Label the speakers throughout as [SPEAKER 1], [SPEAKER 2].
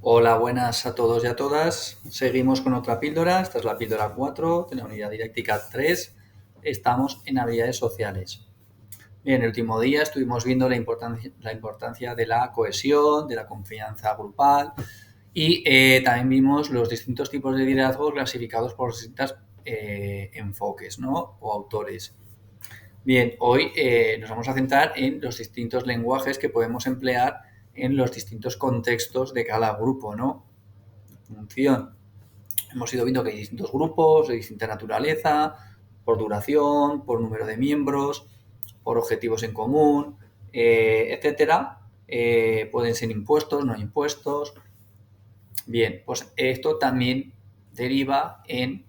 [SPEAKER 1] Hola, buenas a todos y a todas. Seguimos con otra píldora. Esta es la píldora 4 de la unidad didáctica 3. Estamos en habilidades sociales. Bien, el último día estuvimos viendo la importancia de la cohesión, de la confianza grupal y también vimos los distintos tipos de liderazgo clasificados por distintos enfoques, ¿no? O autores. Bien, hoy nos vamos a centrar en los distintos lenguajes que podemos emplear en los distintos contextos de cada grupo, ¿no? Función. Hemos ido viendo que hay distintos grupos de distinta naturaleza, por duración, por número de miembros, por objetivos en común, etcétera. Pueden ser impuestos, no impuestos. Bien, pues esto también deriva en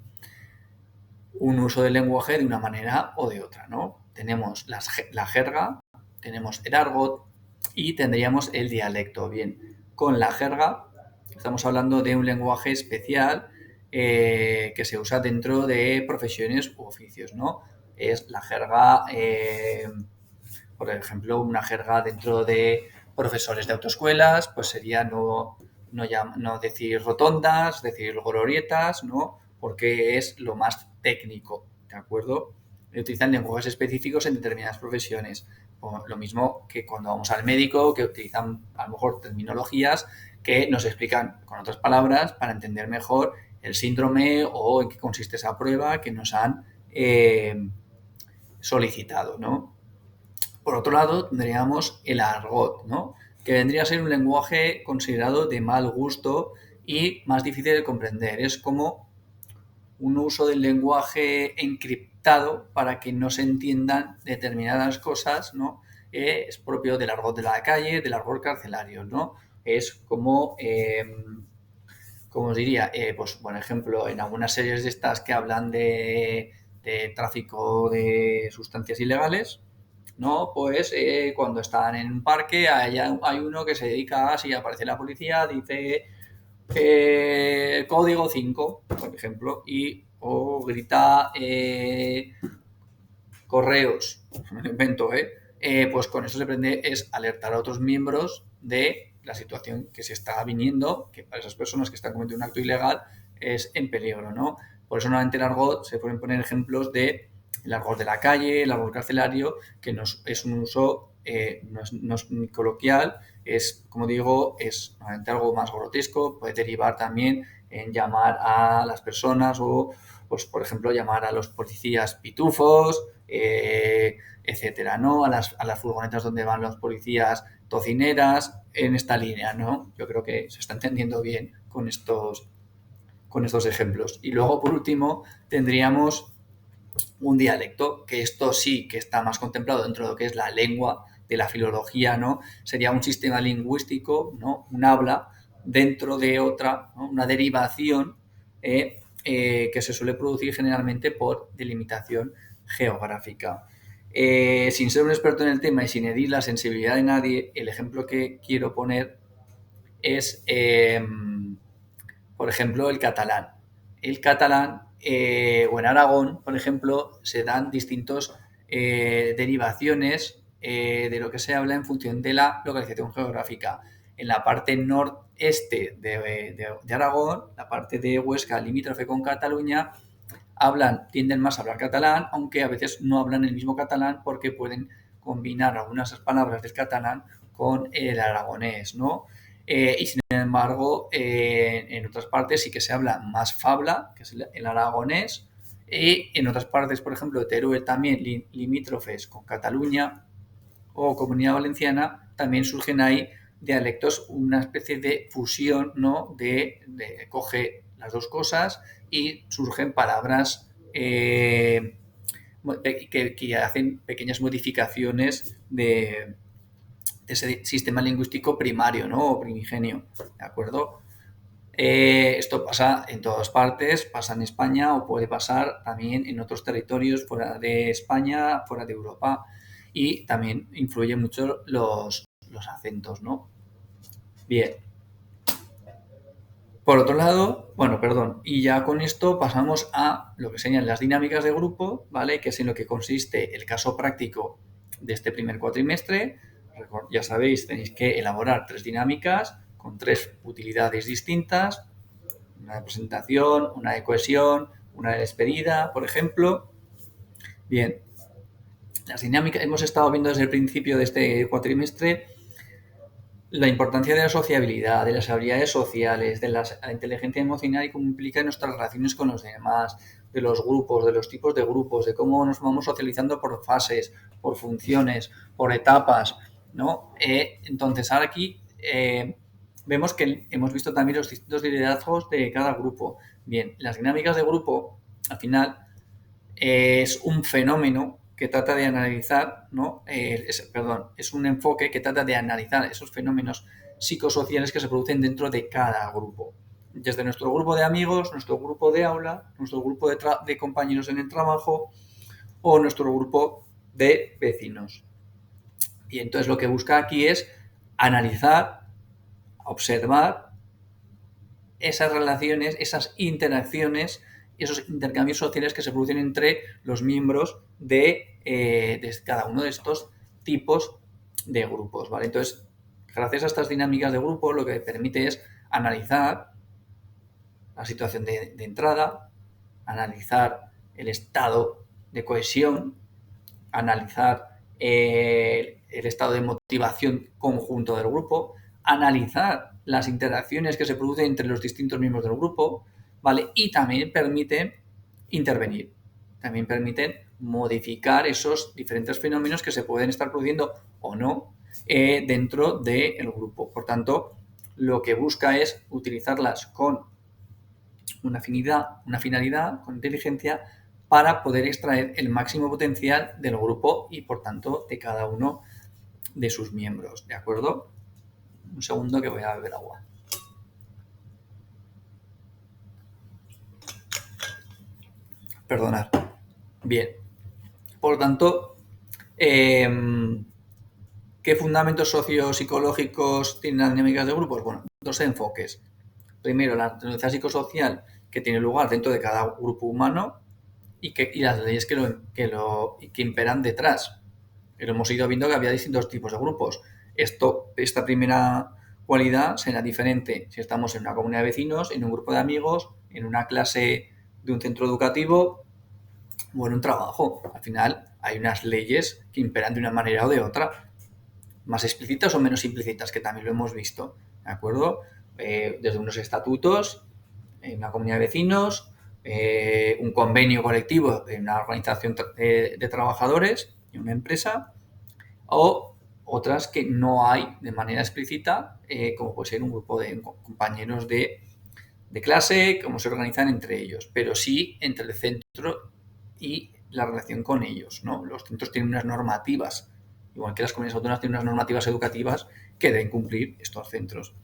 [SPEAKER 1] un uso del lenguaje de una manera o de otra, ¿no? Tenemos la jerga, tenemos el argot y tendríamos el dialecto. Bien, con la jerga estamos hablando de un lenguaje especial que se usa dentro de profesiones u oficios, ¿no? Es la jerga, por ejemplo, una jerga dentro de profesores de autoescuelas, pues sería no decir rotondas, decir glorietas, ¿no? Porque es lo más técnico, ¿de acuerdo? Utilizan lenguajes específicos en determinadas profesiones. O lo mismo que cuando vamos al médico, que utilizan a lo mejor terminologías que nos explican con otras palabras para entender mejor el síndrome o en qué consiste esa prueba que nos han solicitado, ¿no? Por otro lado, tendríamos el argot, ¿no? Que vendría a ser un lenguaje considerado de mal gusto y más difícil de comprender. Es como un uso del lenguaje encriptado para que no se entiendan determinadas cosas, ¿no? Es propio del argot de la calle, del argot carcelario, ¿no? Es como os diría, pues por ejemplo, en algunas series de estas que hablan de tráfico de sustancias ilegales, ¿no? Pues cuando están en un parque hay uno que se dedica a, si aparece la policía, dice código 5, por ejemplo, o grita correos, me lo invento, pues con eso se pretende es alertar a otros miembros de la situación que se está viniendo, que para esas personas que están cometiendo un acto ilegal es en peligro, ¿no? Por eso normalmente el argot se pueden poner ejemplos de el argot de la calle, el argot carcelario, que es un uso, no es ni coloquial, es, como digo, es normalmente algo más grotesco, puede derivar también en llamar a las personas o, pues, por ejemplo, llamar a los policías pitufos, etcétera, ¿no? A las furgonetas donde van los policías tocineras, en esta línea, ¿no? Yo creo que se está entendiendo bien con estos ejemplos. Y luego, por último, tendríamos un dialecto, que esto sí que está más contemplado dentro de lo que es la lengua, de la filología, ¿no? Sería un sistema lingüístico, ¿no? Un habla dentro de otra, ¿no? Una derivación que se suele producir generalmente por delimitación geográfica. Sin ser un experto en el tema y sin herir la sensibilidad de nadie, el ejemplo que quiero poner es, por ejemplo, el catalán. El catalán o en Aragón, por ejemplo, se dan distintos derivaciones de lo que se habla en función de la localización geográfica. En la parte noreste de Aragón, la parte de Huesca limítrofe con Cataluña, tienden más a hablar catalán, aunque a veces no hablan el mismo catalán porque pueden combinar algunas palabras del catalán con el aragonés, ¿no? Y sin embargo, en otras partes sí que se habla más fabla, que es el aragonés, y en otras partes, por ejemplo, de Teruel también limítrofes con Cataluña o Comunidad Valenciana, también surgen ahí dialectos, una especie de fusión, ¿no? Coge las dos cosas y surgen palabras que hacen pequeñas modificaciones de ese sistema lingüístico primario, ¿no? O primigenio, ¿de acuerdo? Esto pasa en todas partes, pasa en España o puede pasar también en otros territorios fuera de España, fuera de Europa, y también influyen mucho los acentos, ¿no? Bien. Por otro lado, bueno, perdón, y ya con esto pasamos a lo que serían las dinámicas de grupo, ¿vale? Que es en lo que consiste el caso práctico de este primer cuatrimestre. Ya sabéis, tenéis que elaborar 3 dinámicas, con 3 utilidades distintas, una de presentación, una de cohesión, una de despedida, por ejemplo. Bien, las dinámicas, hemos estado viendo desde el principio de este cuatrimestre la importancia de la sociabilidad, de las habilidades sociales, de la inteligencia emocional y cómo implica en nuestras relaciones con los demás, de los grupos, de los tipos de grupos, de cómo nos vamos socializando por fases, por funciones, por etapas, ¿no? Entonces, ahora aquí vemos que hemos visto también los distintos liderazgos de cada grupo. Bien, las dinámicas de grupo, al final, es un fenómeno que trata de analizar, ¿no? Es un enfoque que trata de analizar esos fenómenos psicosociales que se producen dentro de cada grupo. Desde nuestro grupo de amigos, nuestro grupo de aula, nuestro grupo de compañeros en el trabajo o nuestro grupo de vecinos. Y entonces lo que busca aquí es analizar, observar esas relaciones, esas interacciones y esos intercambios sociales que se producen entre los miembros de cada uno de estos tipos de grupos, ¿vale? Entonces, gracias a estas dinámicas de grupo, lo que permite es analizar la situación de entrada, analizar el estado de cohesión, analizar el estado de motivación conjunto del grupo, analizar las interacciones que se producen entre los distintos miembros del grupo, ¿vale? Y también permiten intervenir, también permiten modificar esos diferentes fenómenos que se pueden estar produciendo o no dentro del grupo. Por tanto, lo que busca es utilizarlas con una finalidad, con inteligencia, para poder extraer el máximo potencial del grupo y, por tanto, de cada uno de sus miembros. ¿De acuerdo? Un segundo que voy a beber agua. Perdonad. Bien. Por lo tanto, ¿qué fundamentos sociopsicológicos tienen las dinámicas de grupos? Bueno, dos enfoques. Primero, la naturaleza psicosocial que tiene lugar dentro de cada grupo humano y las leyes que imperan detrás. Pero hemos ido viendo que había distintos tipos de grupos. Esta primera cualidad será diferente si estamos en una comunidad de vecinos, en un grupo de amigos, en una clase de un centro educativo o en un trabajo. Al final hay unas leyes que imperan de una manera o de otra, más explícitas o menos implícitas, que también lo hemos visto, ¿de acuerdo? Desde unos estatutos en una comunidad de vecinos, un convenio colectivo en una organización de trabajadores, en una empresa, o otras que no hay de manera explícita, como puede ser un grupo de compañeros de clase, cómo se organizan entre ellos, pero sí entre el centro y la relación con ellos, ¿no? Los centros tienen unas normativas, igual que las comunidades autónomas tienen unas normativas educativas que deben cumplir estos centros.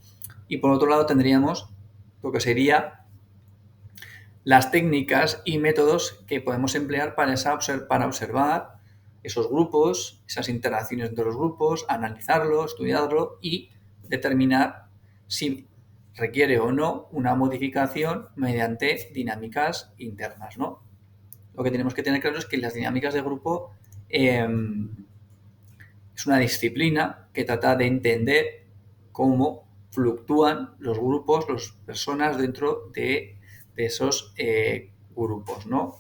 [SPEAKER 1] Y por otro lado tendríamos lo que sería las técnicas y métodos que podemos emplear para observar esos grupos, esas interacciones entre los grupos, analizarlo, estudiarlo y determinar si requiere o no una modificación mediante dinámicas internas, ¿no? Lo que tenemos que tener claro es que las dinámicas de grupo es una disciplina que trata de entender cómo fluctúan los grupos, las personas dentro de esos grupos, ¿no?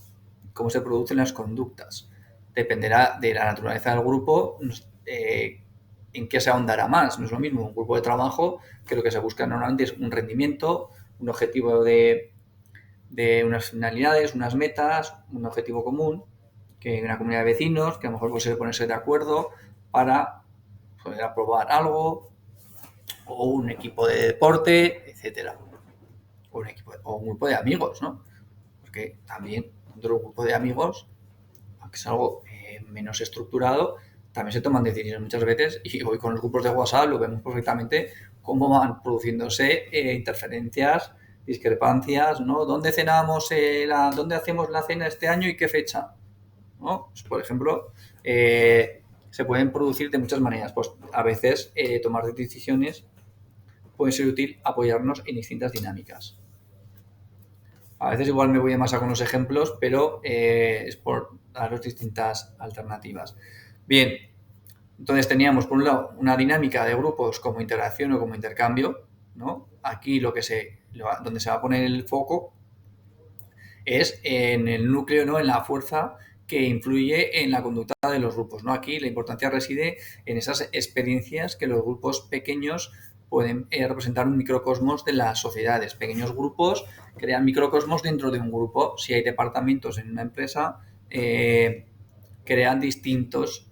[SPEAKER 1] Cómo se producen las conductas. Dependerá de la naturaleza del grupo en qué se ahondará más. No es lo mismo un grupo de trabajo que lo que se busca normalmente es un rendimiento, un objetivo de unas finalidades, unas metas, un objetivo común, que una comunidad de vecinos, que a lo mejor puede ponerse de acuerdo para poder aprobar algo, o un equipo de deporte, etcétera. O un grupo de amigos, ¿no? Porque también dentro del grupo de amigos, aunque es algo menos estructurado, también se toman decisiones muchas veces y hoy con los grupos de WhatsApp lo vemos perfectamente cómo van produciéndose interferencias, discrepancias, ¿no? ¿Dónde cenamos, dónde hacemos la cena este año y qué fecha? ¿No? Pues, por ejemplo, se pueden producir de muchas maneras. Pues a veces tomar decisiones puede ser útil apoyarnos en distintas dinámicas. A veces igual me voy a más con los ejemplos, pero es por daros distintas alternativas. Bien, entonces teníamos por un lado una dinámica de grupos como interacción o como intercambio, ¿no? Aquí donde se va a poner el foco es en el núcleo, ¿no? En la fuerza que influye en la conducta de los grupos, ¿no? Aquí la importancia reside en esas experiencias que los grupos pequeños pueden representar un microcosmos de las sociedades. Pequeños grupos crean microcosmos dentro de un grupo. Si hay departamentos en una empresa, crean distintos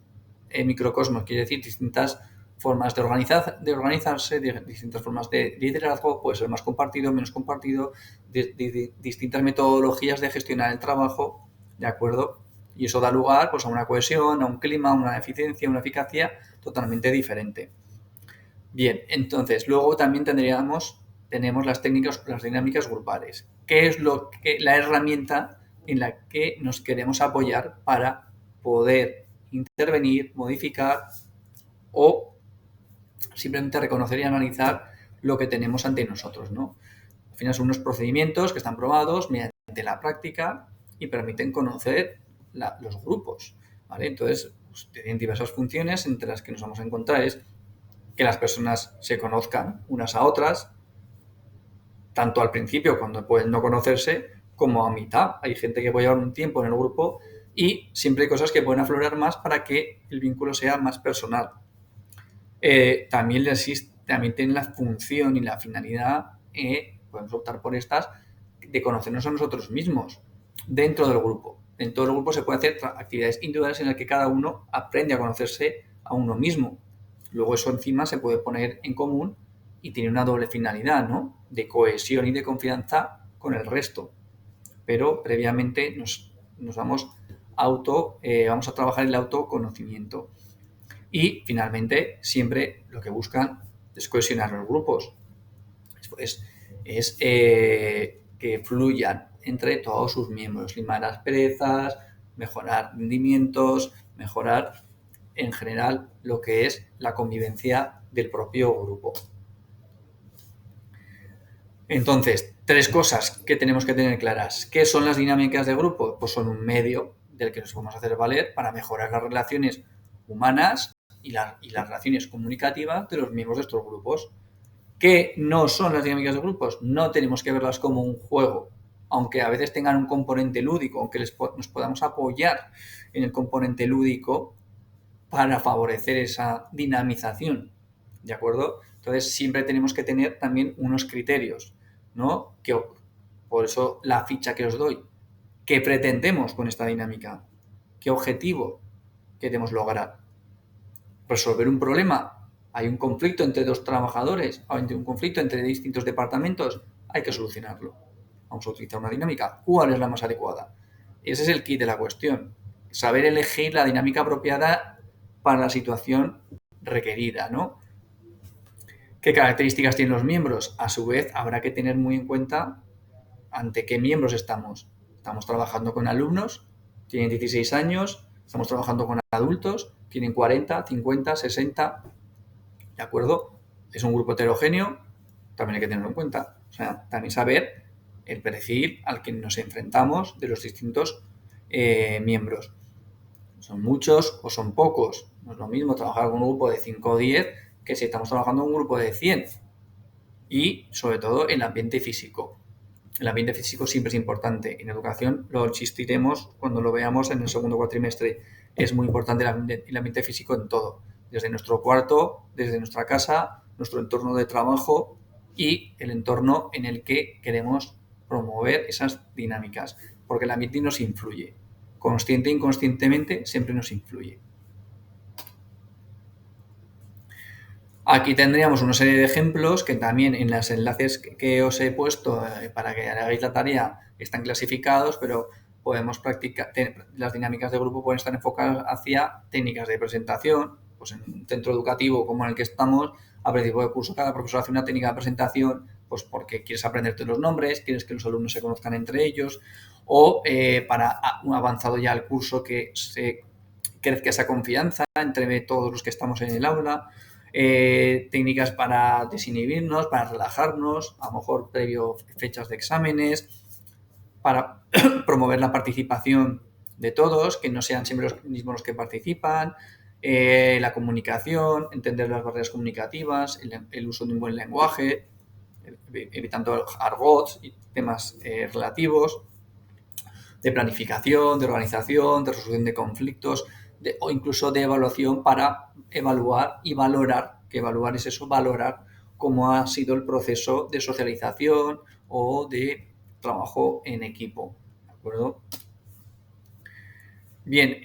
[SPEAKER 1] microcosmos, quiere decir distintas formas de organizarse, distintas formas de liderazgo, puede ser más compartido, menos compartido, distintas metodologías de gestionar el trabajo, ¿de acuerdo? Y eso da lugar pues, a una cohesión, a un clima, a una eficiencia, una eficacia totalmente diferente. Bien, entonces, luego también tenemos las técnicas, las dinámicas grupales, que es la herramienta en la que nos queremos apoyar para poder intervenir, modificar o simplemente reconocer y analizar lo que tenemos ante nosotros, ¿no? Al final son unos procedimientos que están probados mediante la práctica y permiten conocer los grupos, ¿vale? Entonces, pues, tienen diversas funciones, entre las que nos vamos a encontrar es que las personas se conozcan unas a otras, tanto al principio, cuando pueden no conocerse, como a mitad. Hay gente que puede llevar un tiempo en el grupo y siempre hay cosas que pueden aflorar más para que el vínculo sea más personal. También tiene la función y la finalidad, podemos optar por estas, de conocernos a nosotros mismos dentro del grupo. En todo el grupo se pueden hacer actividades individuales en las que cada uno aprende a conocerse a uno mismo. Luego eso encima se puede poner en común y tiene una doble finalidad, ¿no? De cohesión y de confianza con el resto. Pero previamente vamos a trabajar el autoconocimiento. Y finalmente, siempre lo que buscan es cohesionar los grupos. Es que fluyan entre todos sus miembros, limar las perezas, mejorar rendimientos, mejorar en general lo que es la convivencia del propio grupo. Entonces, 3 cosas que tenemos que tener claras. ¿Qué son las dinámicas de grupo? Pues son un medio del que nos vamos a hacer valer para mejorar las relaciones humanas y las relaciones comunicativas de los miembros de estos grupos. ¿Qué no son las dinámicas de grupos? No tenemos que verlas como un juego, aunque a veces tengan un componente lúdico, aunque nos podamos apoyar en el componente lúdico para favorecer esa dinamización, ¿de acuerdo? Entonces siempre tenemos que tener también unos criterios, ¿no? Por eso la ficha que os doy. ¿Qué pretendemos con esta dinámica? ¿Qué objetivo queremos lograr? ¿Resolver un problema? ¿Hay un conflicto entre dos trabajadores? ¿Hay un conflicto entre distintos departamentos? Hay que solucionarlo. Vamos a utilizar una dinámica. ¿Cuál es la más adecuada? Ese es el kit de la cuestión. Saber elegir la dinámica apropiada para la situación requerida, ¿no? ¿Qué características tienen los miembros? A su vez, habrá que tener muy en cuenta ante qué miembros estamos. Estamos trabajando con alumnos, tienen 16 años, estamos trabajando con adultos, tienen 40, 50, 60, ¿de acuerdo? Es un grupo heterogéneo, también hay que tenerlo en cuenta. O sea, también saber el perfil al que nos enfrentamos de los distintos miembros. ¿Son muchos o son pocos? No es lo mismo trabajar con un grupo de 5 o 10 que si estamos trabajando con un grupo de 100. Y, sobre todo, el ambiente físico. El ambiente físico siempre es importante. En educación lo insistiremos cuando lo veamos en el segundo cuatrimestre. Es muy importante el ambiente físico en todo. Desde nuestro cuarto, desde nuestra casa, nuestro entorno de trabajo y el entorno en el que queremos promover esas dinámicas. Porque el ambiente nos influye. Consciente e inconscientemente siempre nos influye. Aquí tendríamos una serie de ejemplos que también en los enlaces que os he puesto para que hagáis la tarea están clasificados, pero podemos practicar, las dinámicas de grupo pueden estar enfocadas hacia técnicas de presentación, pues en un centro educativo como en el que estamos, a principio de curso cada profesor hace una técnica de presentación, pues porque quieres aprenderte los nombres, quieres que los alumnos se conozcan entre ellos, o para un avanzado ya el curso que se crezca esa confianza entre todos los que estamos en el aula. Técnicas para desinhibirnos, para relajarnos, a lo mejor previo fechas de exámenes, para promover la participación de todos, que no sean siempre los mismos los que participan, la comunicación, entender las barreras comunicativas, el uso de un buen lenguaje, evitando argots y temas relativos de planificación, de organización, de resolución de conflictos o incluso de evaluación para evaluar y valorar, que evaluar es eso, valorar cómo ha sido el proceso de socialización o de trabajo en equipo. ¿De acuerdo? Bien,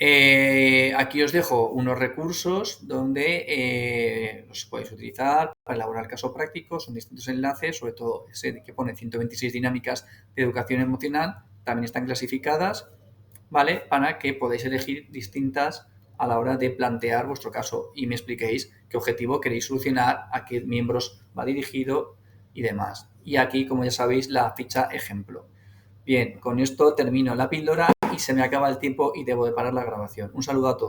[SPEAKER 1] aquí os dejo unos recursos donde los podéis utilizar para elaborar caso práctico. Son distintos enlaces, sobre todo ese que pone 126 dinámicas de educación emocional, también están clasificadas, ¿vale? Para que podáis elegir distintas a la hora de plantear vuestro caso y me expliquéis qué objetivo queréis solucionar, a qué miembros va dirigido y demás. Y aquí, como ya sabéis, la ficha ejemplo. Bien, con esto termino la píldora y se me acaba el tiempo y debo de parar la grabación. Un saludo a todos.